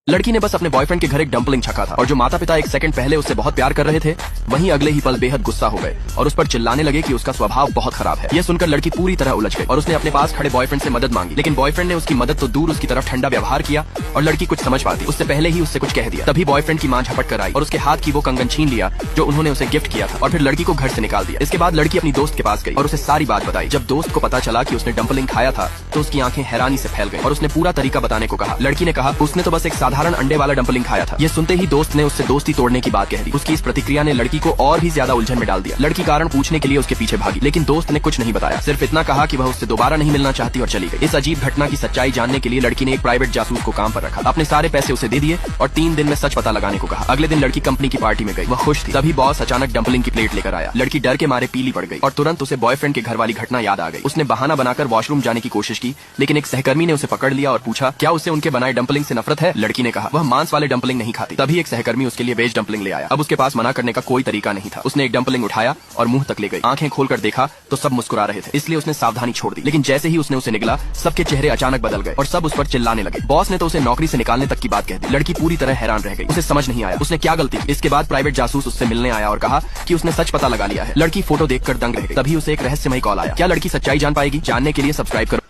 लड़की ने बस अपने बॉयफ्रेंड के घर एक डंपलिंग छका था और जो माता पिता एक सेकंड पहले उससे बहुत प्यार कर रहे थे वहीं अगले ही पल बेहद गुस्सा हो गए और उस पर चिल्लाने लगे कि उसका स्वभाव बहुत खराब है। यह सुनकर लड़की पूरी तरह उलझ गई और उसने अपने पास खड़े बॉयफ्रेंड से मदद मांगी, लेकिन बॉयफ्रेंड ने उसकी मदद तो दूर उसकी तरफ ठंडा व्यवहार किया और लड़की कुछ समझ पाती उससे पहले ही उससे कुछ कह दिया। तभी बॉयफ्रेंड की मां झपट कर आई और उसके हाथ की वो कंगन छीन लिया जो उन्होंने उसे गिफ्ट किया था और फिर लड़की को घर से निकाल दिया। इसके बाद लड़की अपनी दोस्त के पास गई और उसे सारी बात बताई। जब दोस्त को पता चला कि उसने डंपलिंग खाया था तो उसकी आंखें हैरानी से फैल गई और उसने पूरा तरीका बताने को कहा। लड़की ने कहा उसने तो बस एक साधारण अंडे वाला डंपलिंग खाया था। ये सुनते ही दोस्त ने उससे दोस्ती तोड़ने की बात कह दी। उसकी इस प्रतिक्रिया ने लड़की को और भी ज्यादा उलझन में डाल दिया। लड़की कारण पूछने के लिए उसके पीछे भागी, लेकिन दोस्त ने कुछ नहीं बताया, सिर्फ इतना कहा कि वह उससे दोबारा नहीं मिलना चाहती और चली गई। इस अजीब घटना की सच्चाई जानने के लिए लड़की ने एक प्राइवेट जासूस को काम पर रखा, अपने सारे पैसे उसे दे दिए और 3 दिन में सच पता लगाने को कहा। अगले दिन लड़की कंपनी की पार्टी में गई, वह खुश थी। तभी बॉस अचानक डंपलिंग की प्लेट लेकर आया। लड़की डर के मारे पीली पड़ गई और तुरंत उसे बॉयफ्रेंड के घर वाली घटना याद आ गई। उसने बहाना बनाकर वॉशरूम जाने की कोशिश की, लेकिन एक सहकर्मी ने उसे पकड़ लिया और पूछा क्या उसे उनके बनाए डंपलिंग से नफरत है। लड़की ने कहा वह मांस वाले डंपलिंग नहीं खाती। तभी एक सहकर्मी उसके लिए वेज डंपलिंग ले आया। अब उसके पास मना करने का कोई तरीका नहीं था। उसने एक डंपलिंग उठाया और मुंह तक ले गई। आंखें खोलकर देखा तो सब मुस्कुरा रहे थे, इसलिए उसने सावधानी छोड़ दी। लेकिन जैसे ही उसने उसे निगला सबके चेहरे अचानक बदल गए और सब उस पर चिल्लाने लगे। बॉस ने तो उसे नौकरी से निकालने तक की बात कह दी। लड़की पूरी तरह हैरान रह गई, उसे समझ नहीं आया उसने क्या गलती की। इसके बाद प्राइवेट जासूस उससे मिलने आया और कहा कि उसने सच पता लगा लिया है। लड़की फोटो देखकर दंग रह गई। तभी उसे एक रहस्यमयी कॉल आया। क्या लड़की सच्चाई जान पाएगी? जानने के लिए सब्सक्राइब करो।